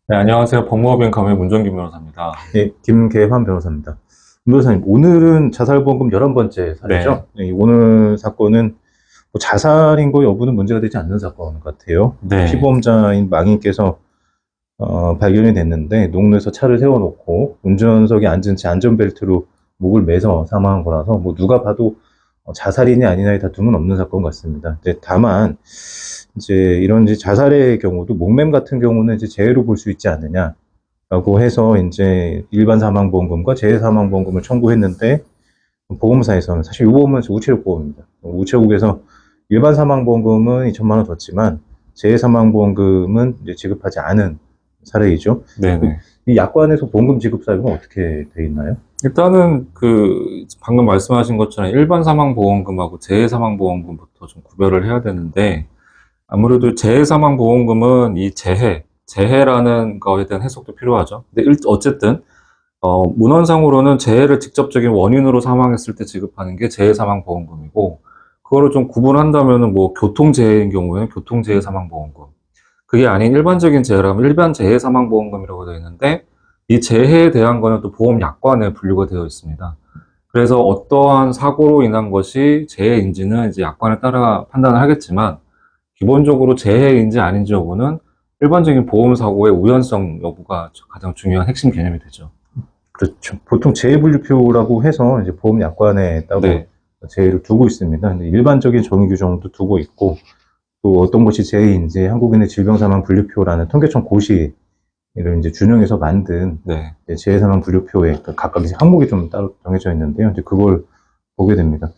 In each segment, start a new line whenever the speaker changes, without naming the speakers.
네, 안녕하세요. 법무법인 가의 문정기 변호사입니다.
네, 김계환 변호사입니다. 변호사님, 오늘은 자살보험금 11번째
네,
사례죠? 네, 오늘 사건은 뭐 자살인 거 여부는 문제가 되지 않는 사건 같아요.
네,
피보험자인 망인께서 발견이 됐는데 농로에서 차를 세워놓고 운전석에 앉은 채 안전벨트로 목을 매서 사망한 거라서 뭐 누가 봐도 자살이냐 아니냐의 다툼은 없는 사건 같습니다. 이제 다만 이제 이런 이제 자살의 경우도 목매임 같은 경우는 이제 재해로 볼 수 있지 않느냐. 라고 해서 이제 일반 사망보험금과 재해 사망보험금을 청구했는데 보험사에서는 사실 이 보험은 우체국 보험입니다. 우체국에서 일반 사망보험금은 2천만 원 줬지만 재해 사망보험금은 이제 지급하지 않은 사례이죠.
네, 네.
이 약관에서 보험금 지급 사유가 어떻게 돼 있나요?
일단은 방금 말씀하신 것처럼 일반 사망보험금하고 재해사망보험금부터 좀 구별을 해야 되는데, 아무래도 재해사망보험금은 이 재해라는 거에 대한 해석도 필요하죠. 근데 어쨌든, 문헌상으로는 재해를 직접적인 원인으로 사망했을 때 지급하는 게 재해사망보험금이고, 그거를 좀 구분한다면은 뭐 교통재해인 경우에는 교통재해사망보험금, 그게 아닌 일반적인 재해라면 일반 재해사망보험금이라고 되어 있는데, 이 재해에 대한 거는 또 보험 약관에 분류가 되어 있습니다. 그래서 어떠한 사고로 인한 것이 재해인지는 이제 약관에 따라 판단을 하겠지만, 기본적으로 재해인지 아닌지 여부는 일반적인 보험 사고의 우연성 여부가 가장 중요한 핵심 개념이 되죠.
그렇죠. 보통 재해분류표라고 해서 이제 보험 약관에 따로
네,
재해를 두고 있습니다. 근데 일반적인 정의 규정도 두고 있고 또 어떤 것이 재해인지 한국인의 질병사망분류표라는 통계청 고시 이를 이제 준용해서 만든
네,
재해사망 분류표에 각각 이제 항목이 좀 따로 정해져 있는데요. 이제 그걸 보게 됩니다.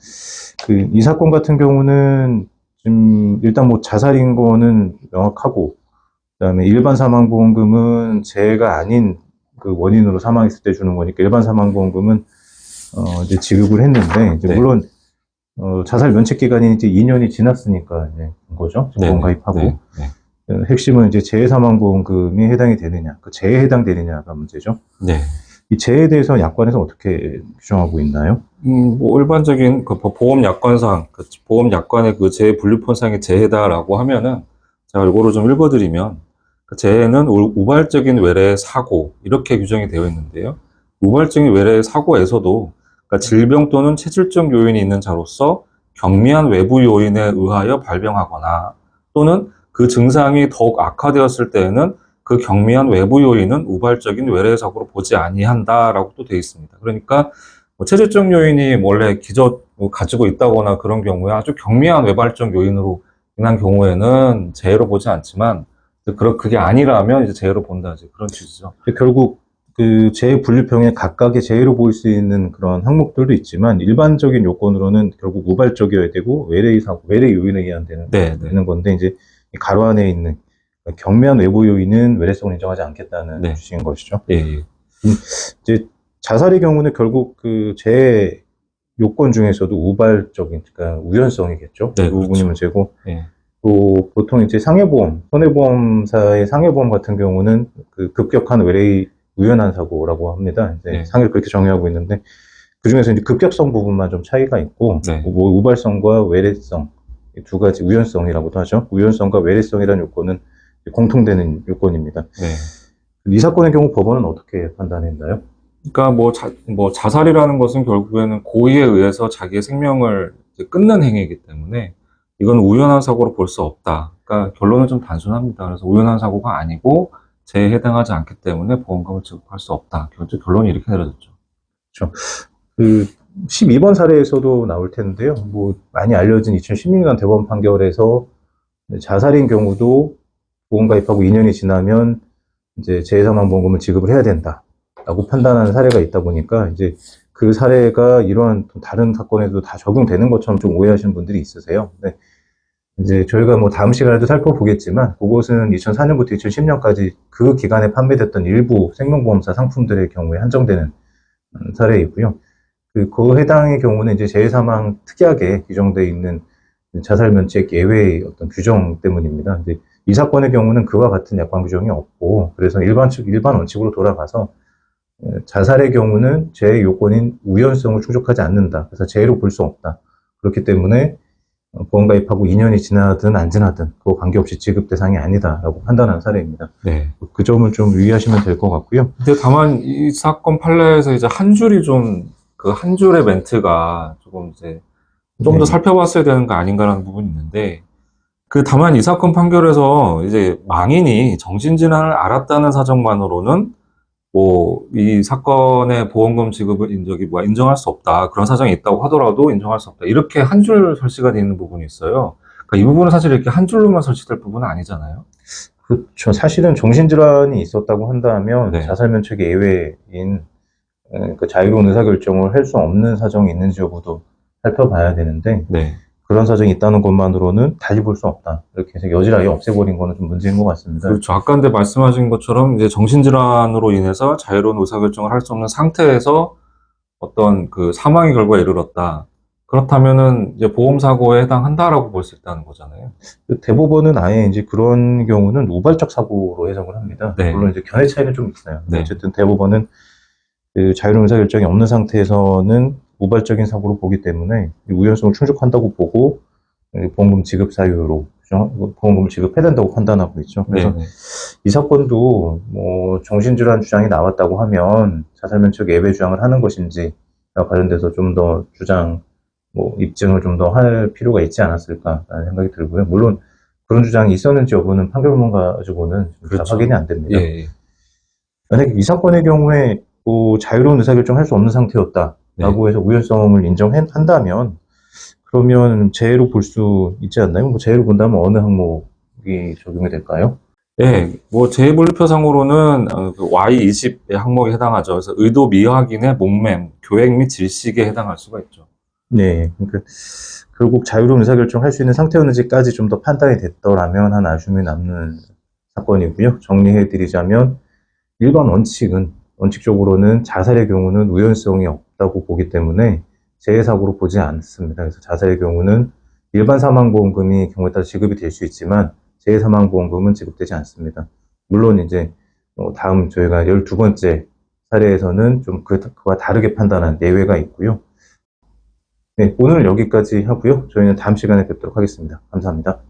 이 사건 같은 경우는 지금 일단 뭐 자살인 거는 명확하고, 그다음에 일반 사망보험금은 재해가 아닌 그 원인으로 사망했을 때 주는 거니까 일반 사망보험금은 이제 지급을 했는데 이제
네,
물론 자살 면책 기간이 이제 2년이 지났으니까 이제 된 거죠.
네,
보험
네,
가입하고.
네, 네,
핵심은 이제 재해사망보험금이 해당이 되느냐, 그 재해에 해당되느냐가 문제죠.
네.
이 재해에 대해서 약관에서 어떻게 규정하고 있나요?
뭐 일반적인 그 보험 약관상, 그 보험 약관의 그 재해 분류폰상의 재해다라고 하면은 제가 이거를 좀 읽어드리면 그 재해는 우발적인 외래 사고 이렇게 규정이 되어 있는데요. 우발적인 외래 사고에서도 그러니까 질병 또는 체질적 요인이 있는 자로서 경미한 외부 요인에 의하여 발병하거나 또는 그 증상이 더욱 악화되었을 때에는 그 경미한 외부 요인은 우발적인 외래 사고로 보지 아니한다라고 또 되어 있습니다. 그러니까 뭐 체질적 요인이 원래 뭐 가지고 있다거나 그런 경우에 아주 경미한 외발적 요인으로 인한 경우에는 재해로 보지 않지만, 그게 아니라면 이제 재해로 본다, 이제 그런 취지죠.
결국 그 재해 분류평에 각각의 재해로 보일 수 있는 그런 항목들도 있지만 일반적인 요건으로는 결국 우발적이어야 되고 외래의 사고, 외래 요인에 의한
네, 네,
되는 건데 이제 가로 안에 있는 경미한 외부 요인은 외래성을 인정하지 않겠다는
네,
주식인 것이죠.
예, 예.
이제 자살의 경우는 결국 그 재해 요건 중에서도 우발적인, 그러니까 우연성이겠죠. 이
네,
부분이
그렇죠.
문제고,
예,
또 보통 이제 상해보험, 손해보험사의 상해보험 같은 경우는 그 급격한 외래의 우연한 사고라고 합니다. 이제
네,
상해를 그렇게 정의하고 있는데 그 중에서 이제 급격성 부분만 좀 차이가 있고,
네,
뭐 우발성과 외래성 이 두 가지 우연성이라고도 하죠. 우연성과 외래성이라는 요건은 공통되는 요건입니다.
네.
이 사건의 경우 법원은 어떻게 판단했나요?
그러니까 뭐 자살이라는 것은 결국에는 고의에 의해서 자기의 생명을 이제 끊는 행위이기 때문에 이건 우연한 사고로 볼 수 없다. 그러니까 결론은 좀 단순합니다. 그래서 우연한 사고가 아니고 재해에 해당하지 않기 때문에 보험금을 지급할 수 없다. 결론이 이렇게 내려졌죠.
그렇죠. 그 12번 사례에서도 나올 텐데요. 뭐 많이 알려진 2016년 대법원 판결에서 자살인 경우도 보험 가입하고 2년이 지나면 이제 재해사망보험금을 지급을 해야 된다라고 판단하는 사례가 있다 보니까 이제 그 사례가 이러한 다른 사건에도 다 적용되는 것처럼 좀 오해하시는 분들이 있으세요. 근데 이제 저희가 뭐 다음 시간에도 살펴보겠지만 그것은 2004년부터 2010년까지 그 기간에 판매됐던 일부 생명보험사 상품들의 경우에 한정되는 사례이고요. 그 해당의 경우는 이제 재해사망 특이하게 규정되어 있는 자살면책 예외의 어떤 규정 때문입니다. 이제 이 사건의 경우는 그와 같은 약관 규정이 없고, 그래서 일반 원칙으로 돌아가서 자살의 경우는 재해 요건인 우연성을 충족하지 않는다. 그래서 재해로 볼 수 없다. 그렇기 때문에 보험가입하고 2년이 지나든 안 지나든 그거 관계없이 지급 대상이 아니다라고 판단한 사례입니다.
네.
그 점을 좀 유의하시면 될 것 같고요.
근데 다만 이 사건 판례에서 이제 한 줄이 좀, 그 한 줄의 멘트가 조금 이제 좀 더
네.
살펴봤어야 되는 거 아닌가라는 부분이 있는데, 그 다만 이 사건 판결에서 이제 망인이 정신질환을 알았다는 사정만으로는 뭐 이 사건의 보험금 지급을 인정할 수 없다. 그런 사정이 있다고 하더라도 인정할 수 없다. 이렇게 한 줄 설치가 되어 있는 부분이 있어요. 그러니까 이 부분은 사실 이렇게 한 줄로만 설치될 부분은 아니잖아요.
그렇죠. 사실은 정신질환이 있었다고 한다면
네.
자살면책이 예외인 그 자유로운 의사결정을 할 수 없는 사정이 있는지 여부도 살펴봐야 되는데
네.
그런 사정이 있다는 것만으로는 다시 볼 수 없다. 이렇게 해서 여지를 아예 없애버린 거는 좀 문제인 것 같습니다.
그렇죠. 아까 근데 말씀하신 것처럼 이제 정신질환으로 인해서 자유로운 의사결정을 할 수 없는 상태에서 어떤 그 사망의 결과에 이르렀다. 그렇다면은 이제 보험사고에 해당한다라고 볼 수 있다는 거잖아요.
대법원은 아예 이제 그런 경우는 우발적 사고로 해석을 합니다.
네.
물론 이제 견해 차이는 좀 있어요.
네.
어쨌든 대법원은 그 자유로운 의사결정이 없는 상태에서는 우발적인 사고로 보기 때문에 우연성을 충족한다고 보고 보험금 지급 사유로 보험금을 지급해야 된다고 판단하고 있죠. 그래서
네.
이 사건도 뭐 정신질환 주장이 나왔다고 하면 자살면책 예외 주장을 하는 것인지와 관련돼서 좀 더 주장 입증을 좀 더 할 필요가 있지 않았을까라는 생각이 들고요. 물론 그런 주장이 있었는지 여부는 판결문 가지고는 다
그렇죠.
확인이 안 됩니다.
예.
만약에 이 사건의 경우에 자유로운 의사결정 할 수 없는 상태였다라고 해서 우연성을 인정한다면 그러면 재해로 볼 수 있지 않나요? 뭐 재해로 본다면 어느 항목이 적용이 될까요?
네, 뭐 제1분류표상으로는 그 Y20의 항목에 해당하죠. 그래서 의도 미확인의 목매임, 교행 및 질식에 해당할 수가 있죠.
네, 그러니까 결국 자유로운 의사결정 할 수 있는 상태였는지까지 좀 더 판단이 됐더라면 한 아쉬움이 남는 사건이고요. 정리해드리자면 일반 원칙적으로는 자살의 경우는 우연성이 없다고 보기 때문에 재해사고로 보지 않습니다. 그래서 자살의 경우는 일반 사망보험금이 경우에 따라 지급이 될 수 있지만 재해사망보험금은 지급되지 않습니다. 물론 이제 다음 저희가 12번째 사례에서는 좀 그와 다르게 판단한 예외가 있고요. 네, 오늘 여기까지 하고요. 저희는 다음 시간에 뵙도록 하겠습니다. 감사합니다.